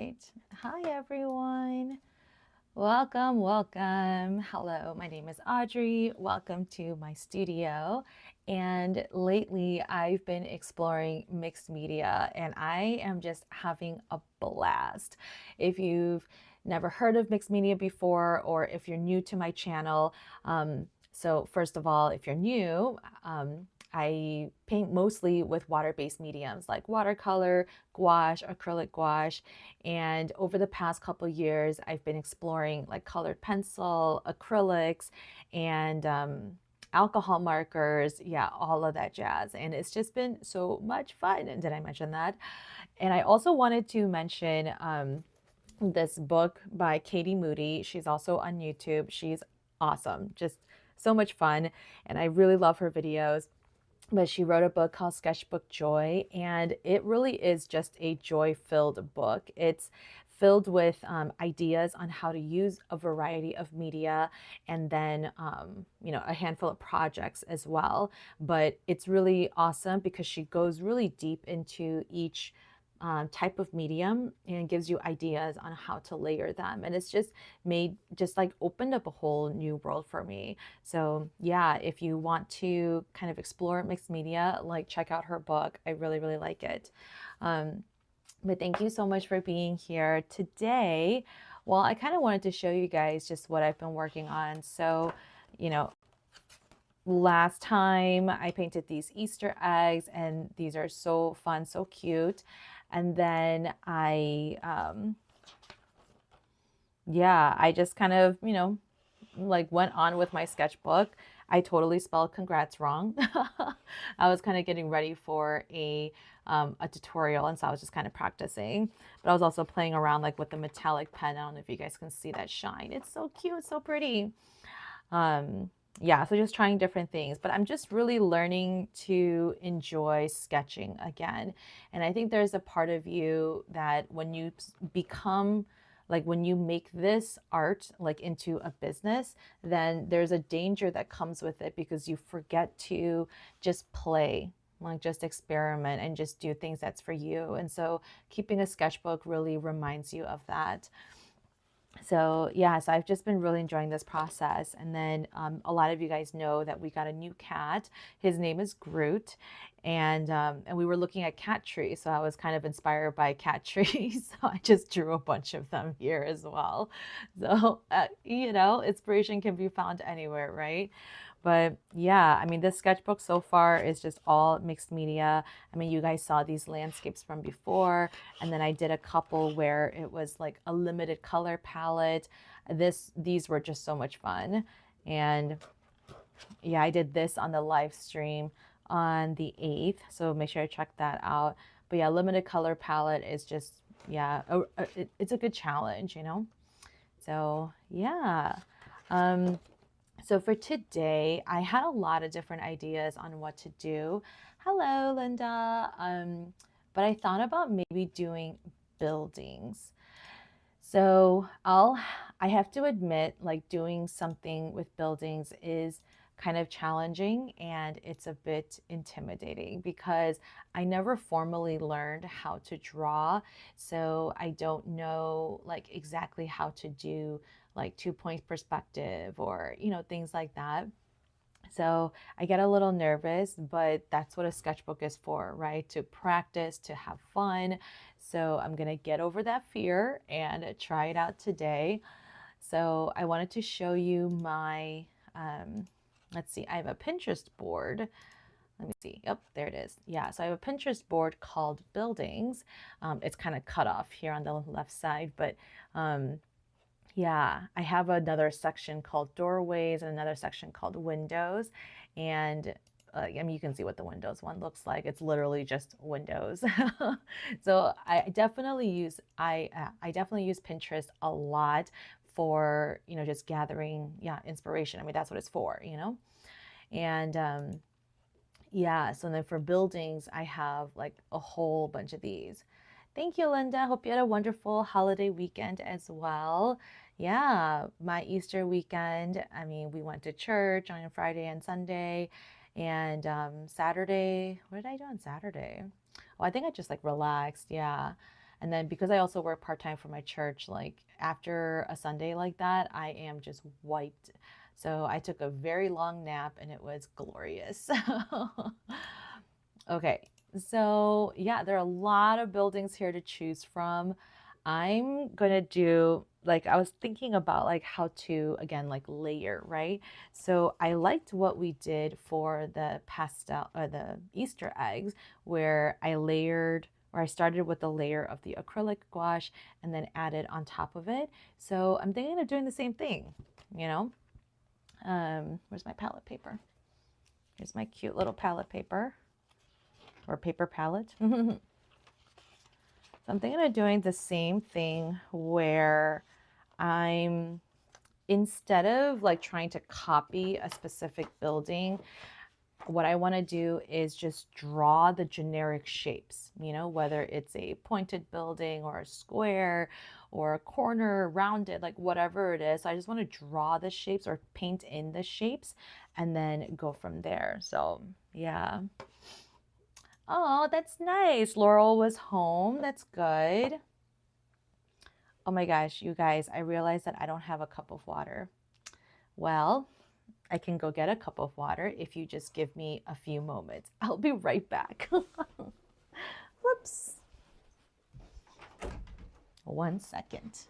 right. Hi, everyone. Welcome, welcome. Hello, my name is Audrey. Welcome to my studio. And lately, I've been exploring mixed media and I am just having a blast. If you've never heard of mixed media before, or if you're new to my channel, so first of all, if you're new, I paint mostly with water-based mediums like watercolor, gouache, acrylic gouache. And over the past couple years, I've been exploring like colored pencil, acrylics, and alcohol markers. Yeah, all of that jazz. And it's just been so much fun. Did I mention that? And I also wanted to mention this book by Katie Moody. She's also on YouTube. She's awesome, just so much fun. And I really love her videos. But she wrote a book called Sketchbook Joy, and it really is just a joy-filled book. It's filled with ideas on how to use a variety of media and then, a handful of projects as well. But it's really awesome because she goes really deep into each type of medium and gives you ideas on how to layer them. And it's just like opened up a whole new world for me. So yeah, if you want to kind of explore mixed media, like check out her book. I really, really like it. But thank you so much for being here today. Well, I kind of wanted to show you guys just what I've been working on. So, you know, last time I painted these Easter eggs and these are so fun, so cute. And then I just kind of, like went on with my sketchbook. I totally spelled congrats wrong. I was kind of getting ready for a tutorial, and so I was just kind of practicing. But I was also playing around like with the metallic pen. I don't know if you guys can see that shine. It's so cute, so pretty. Yeah, so just trying different things, but I'm just really learning to enjoy sketching again. And I think there's a part of you that when you become like when you make this art like into a business, then there's a danger that comes with it because you forget to just play, like just experiment and just do things that's for you. And so keeping a sketchbook really reminds you of that. So yeah, so I've just been really enjoying this process. And then a lot of you guys know that we got a new cat. His name is Groot. And we were looking at cat trees. So I was kind of inspired by cat trees. So I just drew a bunch of them here as well. So, inspiration can be found anywhere, right? But yeah, I mean, this sketchbook so far is just all mixed media. I mean, you guys saw these landscapes from before, and then I did a couple where it was like a limited color palette. These were just so much fun. And yeah, I did this on the live stream on the 8th, so make sure to check that out. But yeah, limited color palette is just, yeah, it's a good challenge, So yeah. So for today, I had a lot of different ideas on what to do. Hello, Linda. But I thought about maybe doing buildings. So I have to admit, like doing something with buildings is kind of challenging and it's a bit intimidating because I never formally learned how to draw. So I don't know like exactly how to do like 2 point perspective or, things like that. So I get a little nervous, but that's what a sketchbook is for, right? To practice, to have fun. So I'm going to get over that fear and try it out today. So I wanted to show you my, let's see, I have a Pinterest board. Let me see. Yep, there it is. Yeah, so I have a Pinterest board called Buildings. It's kind of cut off here on the left side, but yeah, I have another section called doorways and another section called windows. And I mean, you can see what the windows one looks like. It's literally just windows. So I definitely use Pinterest a lot for, just gathering, yeah, inspiration. I mean, that's what it's for, And yeah, so then for buildings, I have like a whole bunch of these. Thank you, Linda. Hope you had a wonderful holiday weekend as well. Yeah, my Easter weekend, I mean, we went to church on Friday and Sunday. And Saturday, what did I do on Saturday? Oh, I think I just like relaxed. Yeah. And then because I also work part-time for my church, like after a Sunday like that, I am just wiped. So I took a very long nap and it was glorious. Okay, so yeah, there are a lot of buildings here to choose from. I'm gonna do, like, I was thinking about like how to, again, like layer, right? So I liked what we did for the pastel or the Easter eggs, where I layered, or I started with a layer of the acrylic gouache and then added on top of it. So I'm thinking of doing the same thing, you know? Where's my palette paper? Here's my cute little palette paper, or paper palette. So I'm thinking of doing the same thing where I'm, instead of like trying to copy a specific building, what I want to do is just draw the generic shapes, you know, whether it's a pointed building or a square or a corner rounded, like whatever it is. I just want to draw the shapes or paint in the shapes and then go from there. So yeah. Oh, that's nice. Laurel was home. That's good. Oh my gosh, you guys, I realized that I don't have a cup of water. Well, I can go get a cup of water if you just give me a few moments. I'll be right back. Whoops. 1 second.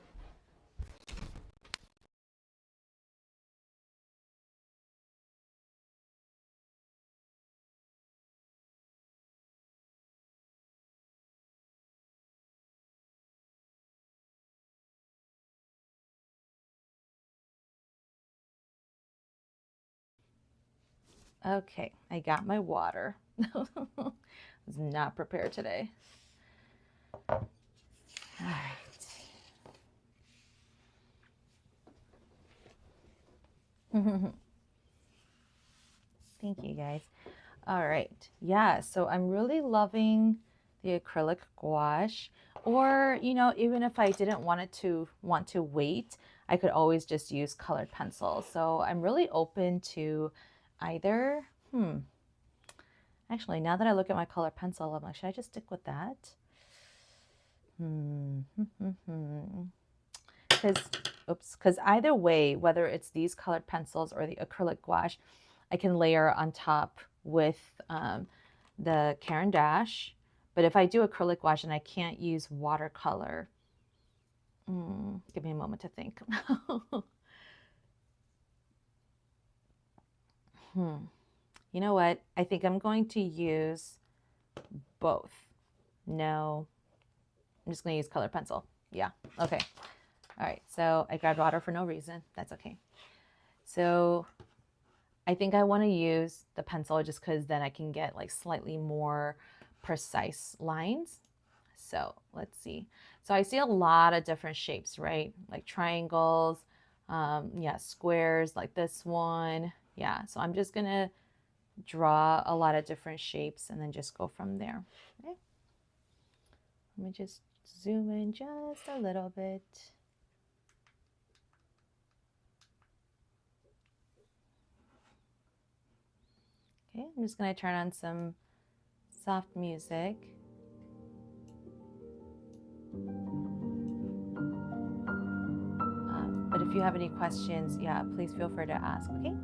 Okay, I got my water. Was not prepared today. All right. Thank you guys. All right. Yeah, so I'm really loving the acrylic gouache. Or, you know, even if I didn't want to wait, I could always just use colored pencils. So I'm really open to either. Actually, now that I look at my color pencil, I'm like, should I just stick with that? Because either way, whether it's these colored pencils or the acrylic gouache, I can layer on top with the Caran Dash. But if I do acrylic gouache and I can't use watercolor, give me a moment to think. You know what? I think I'm going to use both. No, I'm just going to use colored pencil. Yeah, okay. All right, so I grabbed water for no reason. That's okay. So I think I want to use the pencil just because then I can get like slightly more precise lines. So let's see. So I see a lot of different shapes, right? Like triangles, yeah, squares like this one. Yeah, so I'm just going to draw a lot of different shapes and then just go from there. Okay. Let me just zoom in just a little bit. Okay, I'm just going to turn on some soft music. But if you have any questions, yeah, please feel free to ask, okay?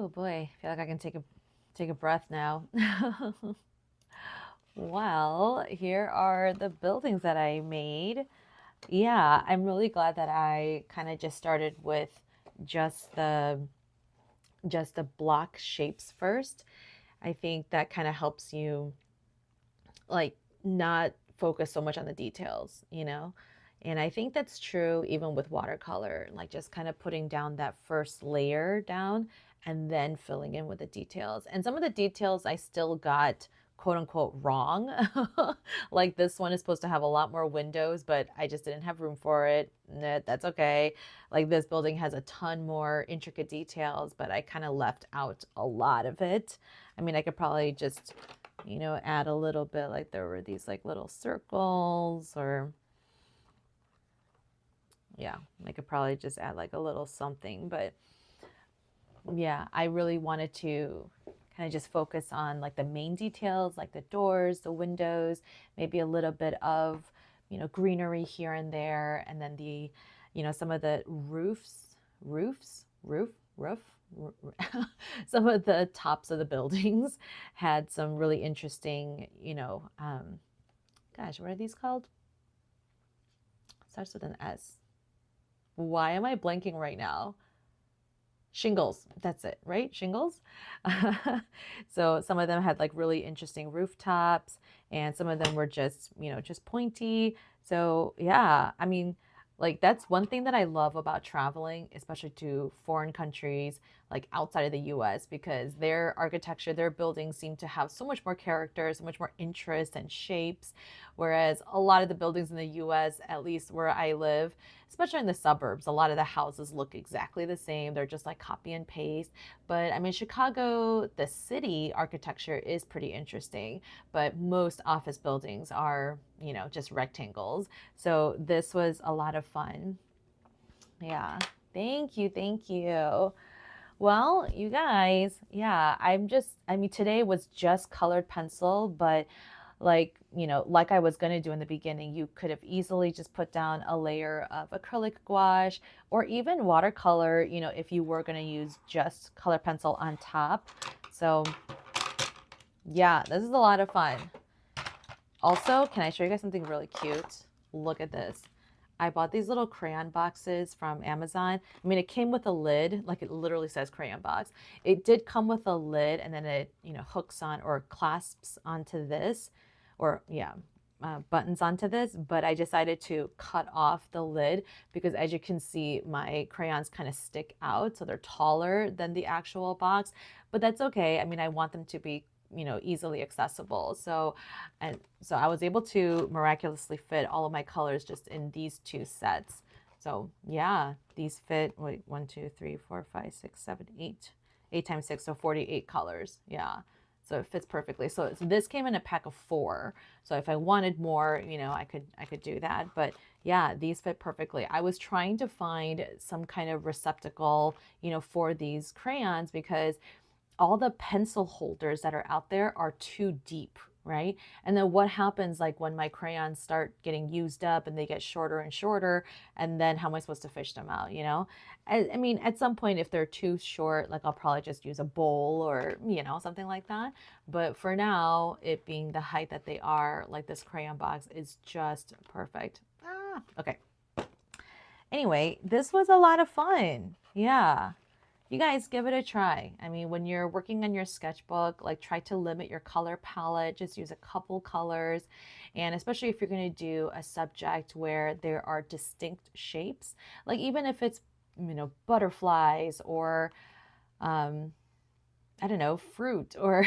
Oh boy, I feel like I can take a breath now. Well, here are the buildings that I made. Yeah, I'm really glad that I kind of just started with just the just the block shapes first. I think that kind of helps you like not focus so much on the details, you know? And I think that's true even with watercolor, like just kind of putting down that first layer down and then filling in with the details. And some of the details I still got quote unquote wrong. Like this one is supposed to have a lot more windows, but I just didn't have room for it. Nah, that's okay. Like this building has a ton more intricate details, but I kind of left out a lot of it. I mean, I could probably just add a little bit, like there were these like little circles, or yeah, I could probably just add like a little something. But yeah, I really wanted to kind of just focus on like the main details, like the doors, the windows, maybe a little bit of, greenery here and there. And then some of the roof, some of the tops of the buildings had some really interesting, gosh, what are these called? Starts with an S. Why am I blanking right now? Shingles. That's it, right? Shingles. So some of them had like really interesting rooftops, and some of them were just, just pointy. So yeah, I mean, like that's one thing that I love about traveling, especially to foreign countries, like outside of the US, because their architecture, their buildings seem to have so much more character, so much more interest and shapes. Whereas a lot of the buildings in the US, at least where I live, especially in the suburbs, a lot of the houses look exactly the same. They're just like copy and paste. But I mean, Chicago, the city architecture is pretty interesting, but most office buildings are, just rectangles. So this was a lot of fun. Yeah. Thank you. Thank you. Well, you guys, yeah, I mean, today was just colored pencil, but like I was going to do in the beginning, you could have easily just put down a layer of acrylic gouache or even watercolor, if you were going to use just color pencil on top. So yeah, this is a lot of fun. Also, can I show you guys something really cute? Look at this. I bought these little crayon boxes from Amazon. I mean, it came with a lid, like it literally says crayon box. It did come with a lid, and then it, hooks on or clasps onto this, or yeah, buttons onto this. But I decided to cut off the lid because, as you can see, my crayons kind of stick out, so they're taller than the actual box. But that's okay. I mean, I want them to be easily accessible. So I was able to miraculously fit all of my colors just in these two sets. So yeah, these fit, wait, 1, 2, 3, 4, 5, 6, 7, 8, 8 times 6, so 48 colors. Yeah. So it fits perfectly. So this came in a pack of 4. So if I wanted more, I could do that. But yeah, these fit perfectly. I was trying to find some kind of receptacle, for these crayons, because all the pencil holders that are out there are too deep, right? And then what happens like when my crayons start getting used up and they get shorter and shorter, and then how am I supposed to fish them out, I mean, at some point, if they're too short, like I'll probably just use a bowl or, something like that. But for now, it being the height that they are, like this crayon box is just perfect. Okay. Anyway, this was a lot of fun. Yeah. You guys give it a try. I mean, when you're working on your sketchbook, like try to limit your color palette, just use a couple colors. And especially if you're going to do a subject where there are distinct shapes, like even if it's, butterflies or, I don't know, fruit or,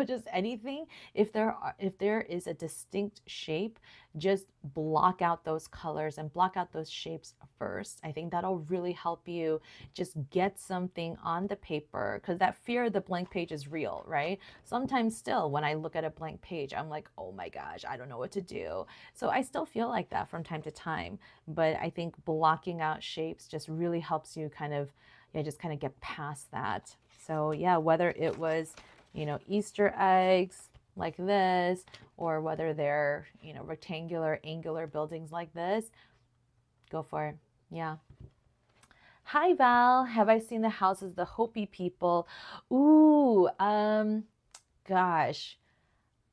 just anything. If there is a distinct shape, just block out those colors and block out those shapes first. I think that'll really help you just get something on the paper, because that fear of the blank page is real, right? Sometimes still when I look at a blank page, I'm like, oh my gosh, I don't know what to do. So I still feel like that from time to time, but I think blocking out shapes just really helps you kind of, just kind of get past that. So yeah, whether it was, Easter eggs like this, or whether they're, rectangular, angular buildings like this, go for it. Yeah. Hi Val, have I seen the houses, the Hopi people? Ooh, gosh,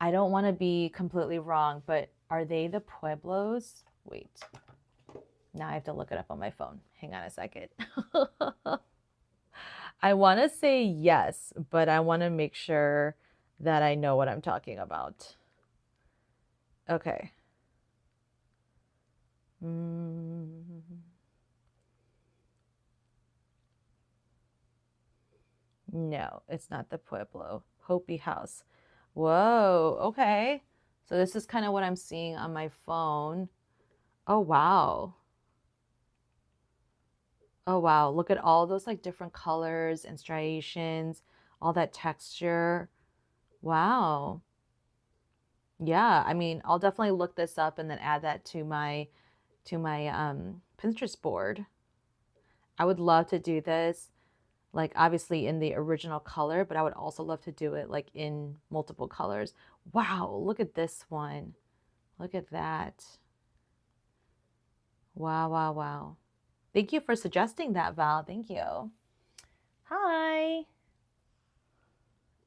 I don't want to be completely wrong, but are they the Pueblos? Wait, now I have to look it up on my phone. Hang on a second. I want to say yes, but I want to make sure that I know what I'm talking about. Okay. No, it's not the Pueblo. Hopi House. Whoa, okay. So this is kind of what I'm seeing on my phone. Oh, wow. Oh, wow. Look at all those like different colors and striations, all that texture. Wow. Yeah, I mean, I'll definitely look this up and then add that to my Pinterest board. I would love to do this, like obviously in the original color, but I would also love to do it like in multiple colors. Wow, look at this one. Look at that. Wow, wow, wow. Thank you for suggesting that, Val. Thank you. Hi.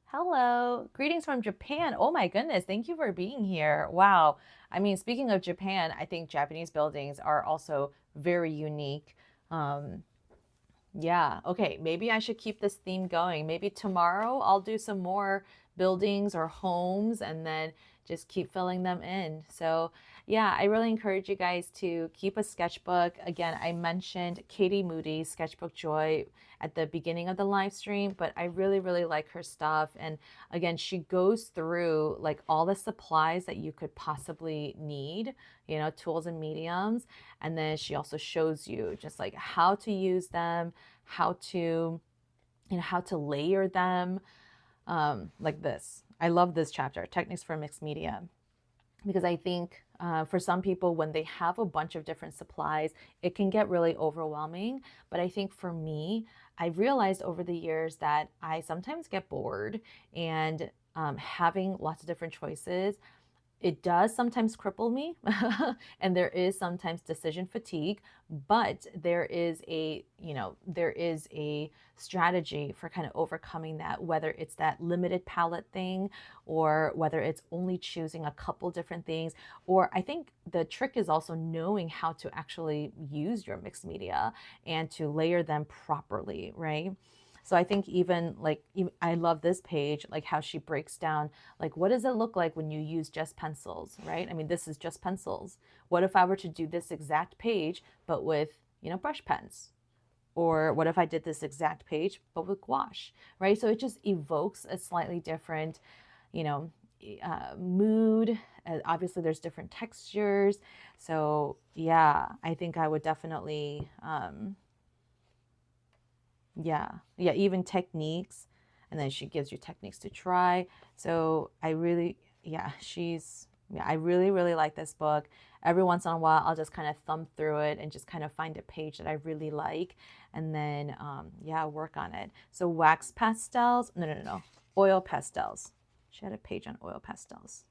Hello. Greetings from Japan. Oh my goodness. Thank you for being here. Wow. I mean, speaking of Japan, I think Japanese buildings are also very unique. Um, Yeah, okay, maybe I should keep this theme going. Maybe tomorrow I'll do some more buildings or homes and then just keep filling them in. So, yeah, I really encourage you guys to keep a sketchbook. Again, I mentioned Katie Moody's Sketchbook Joy at the beginning of the live stream, but I really, really like her stuff. And again, she goes through like all the supplies that you could possibly need, you know, tools and mediums. And then she also shows you just like how to use them, how to, you know, how to layer them, like this. I love this chapter, Techniques for Mixed Media, because I think for some people, when they have a bunch of different supplies, it can get really overwhelming. But I think for me, I realized over the years that I sometimes get bored, and having lots of different choices, it does sometimes cripple me and there is sometimes decision fatigue, but there is a, you know, there is a strategy for kind of overcoming that, whether it's that limited palette thing or whether it's only choosing a couple different things. Or I think the trick is also knowing how to actually use your mixed media and to layer them properly, right? So I think even like, I love this page, like how she breaks down, like, what does it look like when you use just pencils, right? I mean, this is just pencils. What if I were to do this exact page, but with, you know, brush pens? Or what if I did this exact page, but with gouache, right? So it just evokes a slightly different, you know, mood. Obviously, there's different textures. So yeah, I think I would definitely, yeah, even techniques. And then she gives you techniques to try. So I really, yeah, I really, really like this book. Every once in a while, I'll just kind of thumb through it and just kind of find a page that I really like, and then, yeah, work on it. So wax pastels, no, oil pastels. She had a page on oil pastels.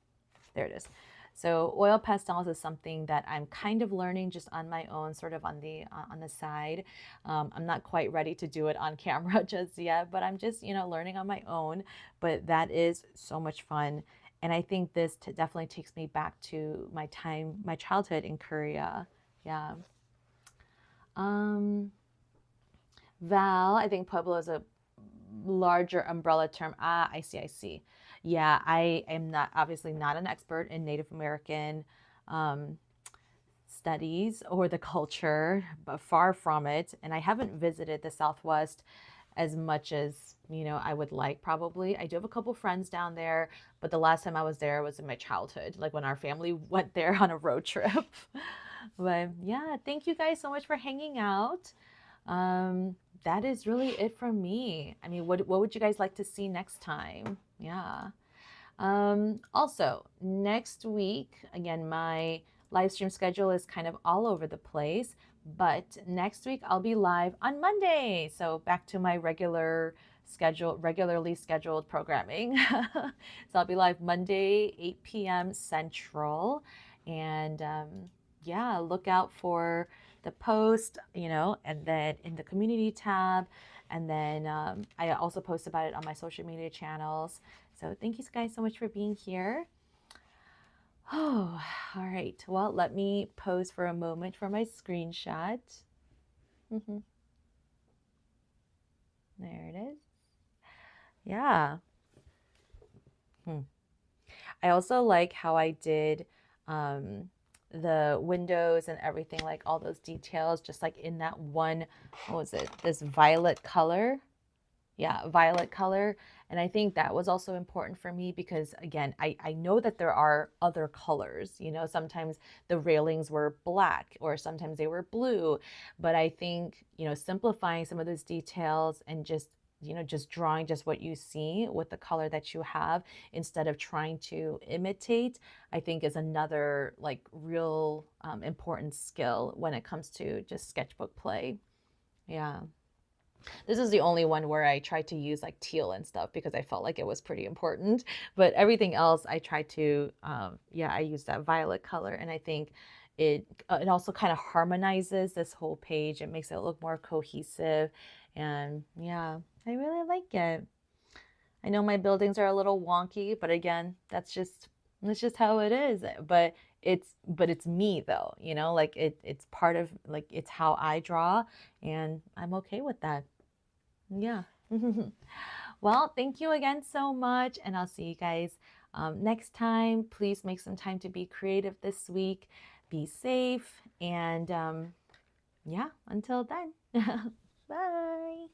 There it is. So oil pastels is something that I'm kind of learning just on my own, sort of on the side. I'm not quite ready to do it on camera just yet, but I'm just, you know, learning on my own. But that is so much fun, and I think this definitely takes me back to my time, my childhood in Korea. Yeah. Um, Val, I think Pueblo is a larger umbrella term. Ah, I see, I see. Yeah, I am not, obviously not an expert in Native American um, studies or the culture, but far from it. And I haven't visited the Southwest as much as, you know, I would like probably. I do have a couple friends down there, but the last time I was there was in my childhood, like when our family went there on a road trip. But yeah, thank you guys so much for hanging out. Um, that is really it from me. I mean, what would you guys like to see next time? Yeah. Also, next week, again, my live stream schedule is kind of all over the place, but next week I'll be live on Monday. So back to my regularly scheduled programming. So I'll be live Monday, 8 p.m. Central. And yeah, look out for the post, and then in the community tab. And then I also post about it on my social media channels. So thank you guys so much for being here. Oh, all right. Well, let me pose for a moment for my screenshot. There it is. Yeah. I also like how I did the windows and everything, like all those details, just like in that one, what was it? This violet color. Yeah, violet color. And I think that was also important for me because, again, I know that there are other colors. Sometimes the railings were black or sometimes they were blue. But I think, simplifying some of those details and just drawing just what you see with the color that you have instead of trying to imitate, I think is another like real important skill when it comes to just sketchbook play. Yeah. This is the only one where I tried to use like teal and stuff because I felt like it was pretty important. But everything else I tried to, I used that violet color, and I think it also kind of harmonizes this whole page. It makes it look more cohesive, and yeah, I really like it. I know my buildings are a little wonky, but again, that's just how it is. But it's me though, like it's part of like it's how I draw, and I'm okay with that. Yeah. Well, thank you again so much, and I'll see you guys next time. Please make some time to be creative this week. Be safe, and yeah, until then, bye.